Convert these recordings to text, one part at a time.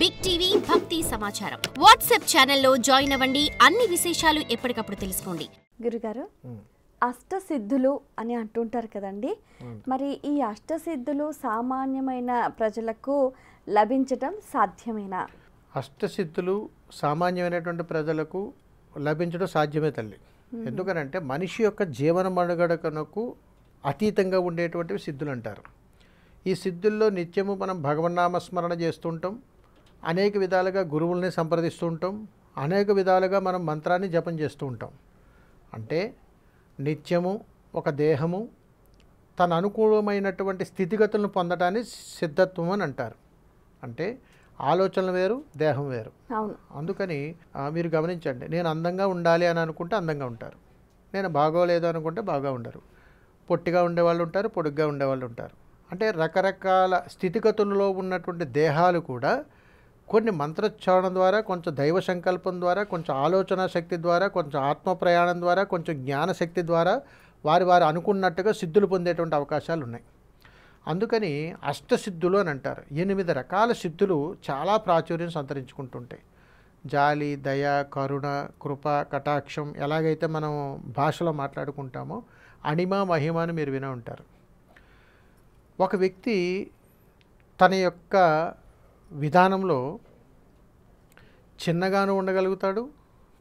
Big TV భక్తి సమాచారం WhatsApp ఛానల్లో జాయిన్ అవ్వండి. అన్ని విశేషాలు ఎప్పటికప్పుడు తెలుసుకోండి. గురుగారు, అష్టసిద్ధులు అని అంటుంటారు కదండి, మరి ఈ అష్టసిద్ధులు సామాన్యమైన ప్రజలకు లభించటం సాధ్యమేనా? అష్టసిద్ధులు సామాన్యమైనటువంటి ప్రజలకు లభించడం సాధ్యమే తల్లి. ఎందుకనంటే మనిషి యొక్క జీవన మనుగడకు అతీతంగా ఉండేటువంటివి సిద్ధులు అంటారు. ఈ సిద్ధుల్లో నిత్యము మనం భగవన్నామస్మరణ చేస్తుంటాం, అనేక విధాలుగా గురువుల్ని సంప్రదిస్తూ ఉంటాం, అనేక విధాలుగా మనం మంత్రాన్ని జపం చేస్తూ ఉంటాం. అంటే నిత్యము ఒక దేహము తన అనుకూలమైనటువంటి స్థితిగతులను పొందటాన్ని సిద్ధత్వం అని అంటారు. అంటే ఆలోచనలు వేరు, దేహం వేరు. అందుకని మీరు గమనించండి, నేను అందంగా ఉండాలి అని అనుకుంటే అందంగా ఉంటారు, నేను బాగోలేదు అనుకుంటే బాగా ఉండరు. పొట్టిగా ఉండేవాళ్ళు ఉంటారు, పొడుగ్గా ఉండేవాళ్ళు ఉంటారు. అంటే రకరకాల స్థితిగతుల్లో ఉన్నటువంటి దేహాలు కూడా కొన్ని మంత్రోచ్చారణ ద్వారా, కొంచెం దైవ సంకల్పం ద్వారా, కొంచెం ఆలోచన శక్తి ద్వారా, కొంచెం ఆత్మ ప్రయాణం ద్వారా, కొంచెం జ్ఞానశక్తి ద్వారా వారు అనుకున్నట్టుగా సిద్ధులు పొందేటువంటి అవకాశాలు ఉన్నాయి. అందుకని అష్టసిద్ధులు అని అంటారు. 8 రకాల సిద్ధులు చాలా ప్రాచుర్యం సంతరించుకుంటుంటాయి. జాలి, దయ, కరుణ, కృప, కటాక్షం, ఎలాగైతే మనం భాషలో మాట్లాడుకుంటామో అణిమ, మహిమ అని మీరు వినే ఉంటారు. ఒక వ్యక్తి తన యొక్క విధానంలో చిన్నగాను ఉండగలుగుతాడు,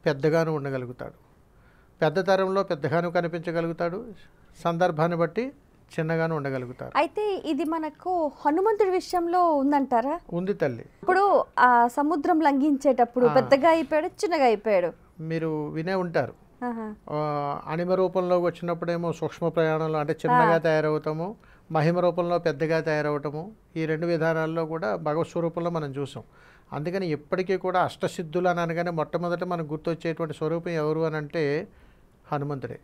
పెద్దగాను ఉండగలుగుతాడు. పెద్ద తరంలో పెద్దగాను కనిపించగలుగుతాడు, సందర్భాన్ని బట్టి చిన్నగాను ఉండగలుగుతారు. అయితే ఇది మనకు హనుమంతుడి విషయంలో ఉందంటారా? ఉంది తల్లి. ఇప్పుడు ఆ సముద్రం లంఘించేటప్పుడు పెద్దగా అయిపోయాడు, చిన్నగా అయిపోయాడు. మీరు వినే ఉంటారు. అణిమ రూపంలోకి వచ్చినప్పుడేమో సూక్ష్మ ప్రయాణంలో అంటే చిన్నగా తయారవుతాము, మహిమ రూపంలో పెద్దగా తయారవటము. ఈ 2 విధానాల్లో కూడా భగవత్ స్వరూపంలో మనం చూసాం. అందుకని ఎప్పటికీ కూడా అష్టసిద్ధులు అని అనగానే మొట్టమొదట మనకు గుర్తొచ్చేటువంటి స్వరూపం ఎవరు అని అంటే హనుమంతుడే.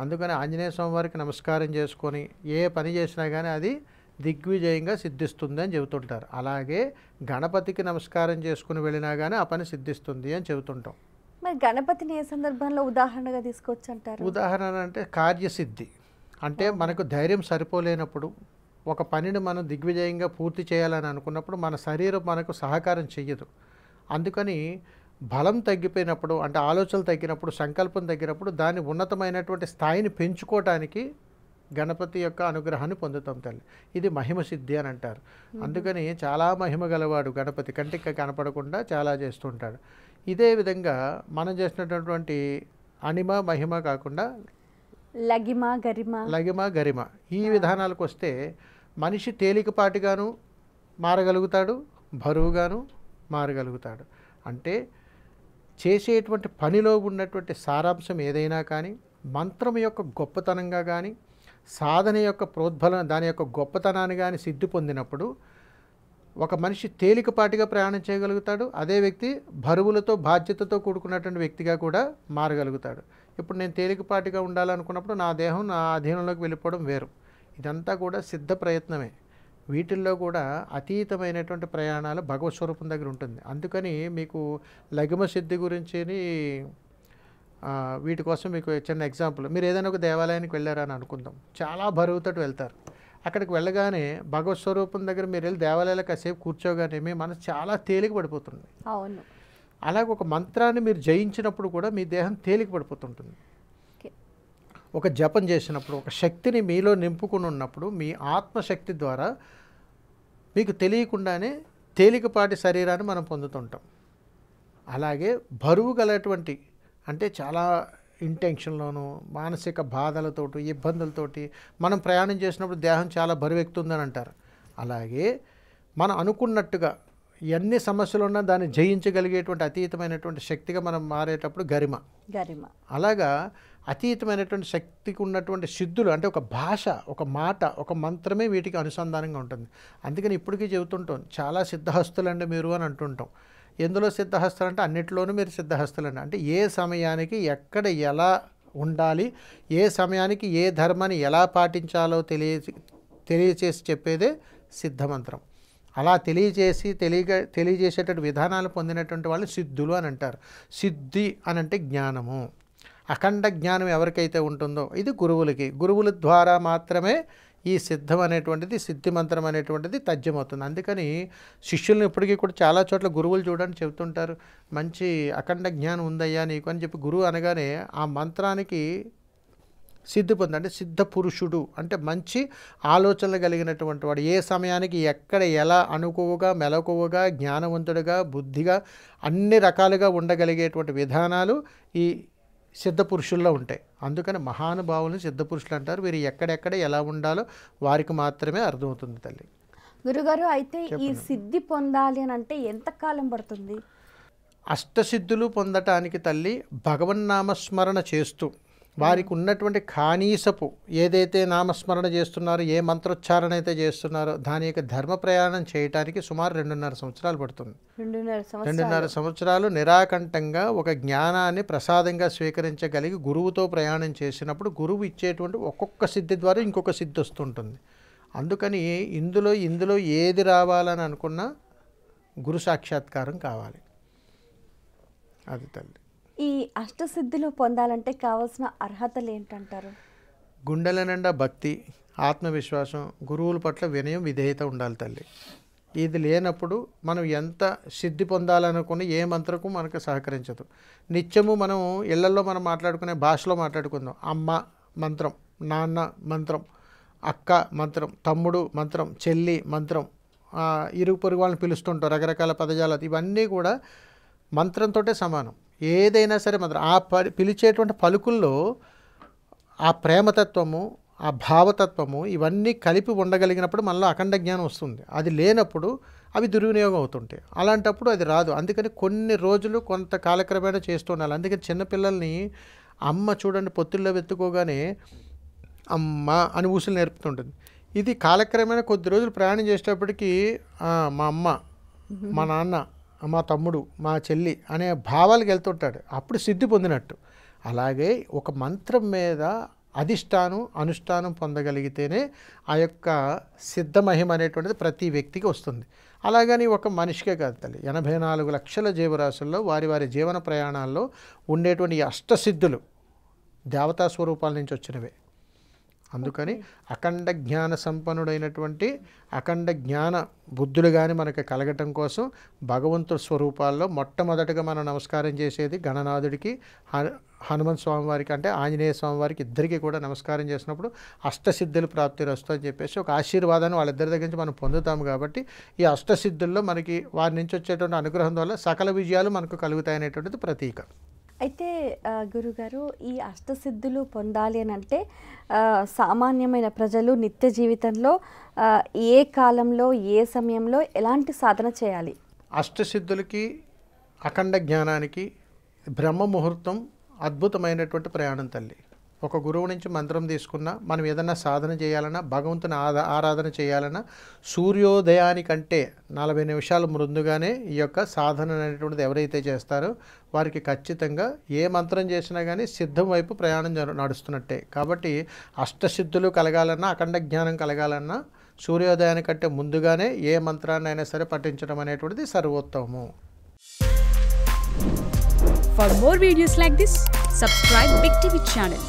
అందుకని ఆంజనేయ స్వామి వారికి నమస్కారం చేసుకొని ఏ పని చేసినా కానీ అది దిగ్విజయంగా సిద్ధిస్తుంది అని చెబుతుంటారు. అలాగే గణపతికి నమస్కారం చేసుకుని వెళ్ళినా కానీ ఆ పని సిద్ధిస్తుంది అని చెబుతుంటాం. మరి గణపతిని ఏ సందర్భంలో ఉదాహరణగా తీసుకోవచ్చు అంటారు? ఉదాహరణ అంటే కార్యసిద్ధి. అంటే మనకు ధైర్యం సరిపోలేనప్పుడు, ఒక పనిని మనం దిగ్విజయంగా పూర్తి చేయాలని అనుకున్నప్పుడు మన శరీరం మనకు సహకారం చెయ్యదు. అందుకని బలం తగ్గిపోయినప్పుడు, అంటే ఆలోచనలు తగ్గినప్పుడు, సంకల్పం తగ్గినప్పుడు దాన్ని ఉన్నతమైనటువంటి స్థాయిని పెంచుకోవటానికి గణపతి యొక్క అనుగ్రహాన్ని పొందుతాం తల్లి. ఇది మహిమ సిద్ధి అని అంటారు. అందుకని చాలా మహిమ గలవాడు గణపతి, కంటికి కనపడకుండా చాలా చేస్తుంటాడు. ఇదే విధంగా మనం చేసినటువంటి అణిమ, మహిమ కాకుండా లగిమ, గరిమ ఈ విధానాలకు వస్తే మనిషి తేలికపాటిగాను మారగలుగుతాడు, బరువుగాను మారగలుగుతాడు. అంటే చేసేటువంటి పనిలో ఉన్నటువంటి సారాంశం ఏదైనా కానీ, మంత్రం యొక్క గొప్పతనంగా కానీ, సాధన యొక్క ప్రోద్బలం దాని యొక్క గొప్పతనాన్ని కానీ సిద్ధి పొందినప్పుడు ఒక మనిషి తేలికపాటిగా ప్రయాణం చేయగలుగుతాడు. అదే వ్యక్తి బరువులతో, బాధ్యతతో కూడుకున్నటువంటి వ్యక్తిగా కూడా మారగలుగుతాడు. ఇప్పుడు నేను తేలికపాటిగా ఉండాలనుకున్నప్పుడు నా దేహం నా అధీనంలోకి వెళ్ళిపోవడం వేరు. ఇదంతా కూడా సిద్ధ ప్రయత్నమే. వీటిల్లో కూడా అతీతమైనటువంటి ప్రయాణాలు భగవత్ స్వరూపం దగ్గర ఉంటుంది. అందుకని మీకు లగిమ సిద్ధి గురించి వీటి కోసం మీకు చిన్న ఎగ్జాంపుల్. మీరు ఏదైనా ఒక దేవాలయానికి వెళ్ళారని అనుకుందాం, చాలా బరువుతో వెళ్తారు. అక్కడికి వెళ్ళగానే భగవత్ స్వరూపం దగ్గర మీరు వెళ్ళి దేవాలయాలు కాసేపు కూర్చోగానే మీ మనసు చాలా తేలిక పడిపోతుంది. అవును. అలాగే ఒక మంత్రాన్ని మీరు జయించినప్పుడు కూడా మీ దేహం తేలిక పడిపోతుంటుంది. ఒక జపం చేసినప్పుడు, ఒక శక్తిని మీలో నింపుకుని ఉన్నప్పుడు మీ ఆత్మశక్తి ద్వారా మీకు తెలియకుండానే తేలికపాటి శరీరాన్ని మనం పొందుతుంటాం. అలాగే బరువు గలటువంటి, అంటే చాలా ఇంటెన్షన్లోను, మానసిక బాధలతోటి, ఇబ్బందులతోటి మనం ప్రయాణం చేసినప్పుడు దేహం చాలా బరువెక్కుతుందని అంటారు. అలాగే మనం అనుకున్నట్టుగా ఎన్ని సమస్యలు ఉన్నా దాన్ని జయించగలిగేటువంటి అతీతమైనటువంటి శక్తిగా మనం మారేటప్పుడు గరిమ. అలాగా అతీతమైనటువంటి శక్తికి ఉన్నటువంటి సిద్ధులు అంటే ఒక భాష, ఒక మాట, ఒక మంత్రమే వీటికి అనుసంధానంగా ఉంటుంది. అందుకని ఇప్పటికీ చెబుతుంటాం, చాలా సిద్ధహస్తులండి మీరు అని అంటుంటాం. ఎందులో సిద్ధహస్తులు అంటే అన్నిట్లోనూ మీరు సిద్ధహస్తులండి. అంటే ఏ సమయానికి ఎక్కడ ఎలా ఉండాలి, ఏ సమయానికి ఏ ధర్మాన్ని ఎలా పాటించాలో తెలియచేసి చెప్పేదే సిద్ధమంత్రం. అలా తెలియజేసేటువంటి విధానాలు పొందినటువంటి వాళ్ళు సిద్ధులు అని అంటారు. సిద్ధి అని అంటే జ్ఞానము. అఖండ జ్ఞానం ఎవరికైతే ఉంటుందో ఇది గురువులకి, గురువుల ద్వారా మాత్రమే ఈ సిద్ధం అనేటువంటిది, సిద్ధి మంత్రం అనేటువంటిది తథ్యమవుతుంది. అందుకని శిష్యులను ఇప్పటికీ కూడా చాలా చోట్ల గురువులు చూడండి చెబుతుంటారు, మంచి అఖండ జ్ఞానం ఉందయ్యా నీకు అని చెప్పి గురువు అనగానే ఆ మంత్రానికి సిద్ధి పొంది, అంటే సిద్ధ పురుషుడు అంటే మంచి ఆలోచనలు కలిగినటువంటి వాడు, ఏ సమయానికి ఎక్కడ ఎలా అనుకువగా మెలకువగా జ్ఞానవంతుడిగా బుద్ధిగా అన్ని రకాలుగా ఉండగలిగేటువంటి విధానాలు ఈ సిద్ధ పురుషుల్లో ఉంటాయి. అందుకని మహానుభావులను సిద్ధ పురుషులు అంటారు. వీరు ఎక్కడెక్కడ ఎలా ఉండాలో వారికి మాత్రమే అర్థమవుతుంది తల్లి. గురుగారు, అయితే ఈ సిద్ధి పొందాలి అని అంటే ఎంత కాలం పడుతుంది? అష్టసిద్ధులు పొందటానికి తల్లి భగవన్నామస్మరణ చేస్తూ వారికి ఉన్నటువంటి ఖానీసపు ఏదైతే నామస్మరణ చేస్తున్నారో, ఏ మంత్రోచ్చారణ అయితే చేస్తున్నారో దాని యొక్క ధర్మ ప్రయాణం చేయటానికి సుమారు 2.5 సంవత్సరాలు పడుతుంది. 2.5 సంవత్సరాలు నిరాకంఠంగా ఒక జ్ఞానాన్ని ప్రసాదంగా స్వీకరించగలిగి గురువుతో ప్రయాణం చేసినప్పుడు గురువు ఇచ్చేటువంటి ఒక్కొక్క సిద్ధి ద్వారా ఇంకొక సిద్ధి వస్తుంటుంది. అందుకని ఇందులో ఏది రావాలని అనుకున్నా గురు సాక్షాత్కారం కావాలి. అది తల్లి. ఈ అష్టసిద్ధులు పొందాలంటే కావాల్సిన అర్హతలు ఏంటంటారు? గుండెల నిండా భక్తి, ఆత్మవిశ్వాసం, గురువుల పట్ల వినయం, విధేయత ఉండాలి తల్లి. ఇది లేనప్పుడు మనం ఎంత సిద్ధి పొందాలనుకుని ఏ మంత్రకు మనకు సహకరించదు. నిత్యము మనం ఇళ్లలో మనం మాట్లాడుకునే భాషలో మాట్లాడుకుందాం. అమ్మ మంత్రం, నాన్న మంత్రం, అక్క మంత్రం, తమ్ముడు మంత్రం, చెల్లి మంత్రం, ఇరుగు పొరుగు వాళ్ళని పిలుస్తుంటారు రకరకాల పదజాలు. ఇవన్నీ కూడా మంత్రంతో సమానం. ఏదైనా సరే మంత్రం, పిలిచేటువంటి పలుకుల్లో ఆ ప్రేమతత్వము, ఆ భావతత్వము ఇవన్నీ కలిపి ఉండగలిగినప్పుడు మనలో అఖండ జ్ఞానం వస్తుంది. అది లేనప్పుడు అవి దుర్వినియోగం అవుతుంటాయి. అలాంటప్పుడు అది రాదు. అందుకని కొన్ని రోజులు కొంత కాలక్రమేణా చేస్తూ ఉండాలి. అందుకని చిన్నపిల్లల్ని అమ్మ చూడండి పొత్తుల్లో వెతుకోగానే అమ్మ అని ఊసులు నేర్పుతుంటుంది. ఇది కాలక్రమేణా కొద్ది రోజులు ప్రయాణం చేసేటప్పటికి మా అమ్మ, మా నాన్న, మా తమ్ముడు, మా చెల్లి అనే భావాలకు వెళ్తుంటాడు. అప్పుడు సిద్ధి పొందినట్టు. అలాగే ఒక మంత్రం మీద అధిష్టానం అనుష్ఠానం పొందగలిగితేనే ఆ యొక్క సిద్ధమహిమ అనేటువంటిది ప్రతి వ్యక్తికి వస్తుంది. అలాగని ఒక మనిషికే కాదు తల్లి, 84 లక్షల జీవరాశుల్లో వారి వారి జీవన ప్రయాణాల్లో ఉండేటువంటి అష్టసిద్ధులు దేవతా స్వరూపాల నుంచి వచ్చినవే. అందుకని అఖండ జ్ఞాన సంపన్నుడైనటువంటి అఖండ జ్ఞాన బుద్ధులు కానీ మనకి కలగటం కోసం భగవంతుడి స్వరూపాల్లో మొట్టమొదటిగా మనం నమస్కారం చేసేది గణనాథుడికి, హనుమంత్ స్వామివారికి అంటే ఆంజనేయ స్వామివారికి, ఇద్దరికీ కూడా నమస్కారం చేసినప్పుడు అష్టసిద్ధులు ప్రాప్తిరస్తు అని చెప్పేసి ఒక ఆశీర్వాదాన్ని వాళ్ళిద్దరి దగ్గర నుంచి మనం పొందుతాము. కాబట్టి ఈ అష్టసిద్ధుల్లో మనకి వారి నుంచి వచ్చేటువంటి అనుగ్రహం వల్ల సకల విజయాలు మనకు కలుగుతాయి అనేటువంటిది ప్రతీక. అయితే గురుగారు, ఈ అష్టసిద్ధులు పొందాలి అని అంటే సామాన్యమైన ప్రజలు నిత్య జీవితంలో ఏ కాలంలో ఏ సమయంలో ఎలాంటి సాధన చేయాలి? అష్టసిద్ధులకి అఖండ జ్ఞానానికి బ్రహ్మ ముహూర్తం అద్భుతమైనటువంటి ప్రయాణం తల్లి. ఒక గురువు నుంచి మంత్రం తీసుకున్నా, మనం ఏదన్నా సాధన చేయాలన్నా, భగవంతుని ఆరాధన చేయాలన్నా సూర్యోదయానికంటే 40 నిమిషాల ముందుగానే ఈ యొక్క సాధన అనేటువంటిది ఎవరైతే చేస్తారో వారికి ఖచ్చితంగా ఏ మంత్రం చేసినా కానీ సిద్ధం వైపు ప్రయాణం నడుస్తున్నట్టే. కాబట్టి అష్టసిద్ధులు కలగాలన్నా, అఖండ జ్ఞానం కలగాలన్నా సూర్యోదయానికంటే ముందుగానే ఏ మంత్రాన్ని అయినా సరే పఠించడం అనేటువంటిది సర్వోత్తమము. For more videos like this, subscribe Big TV channel.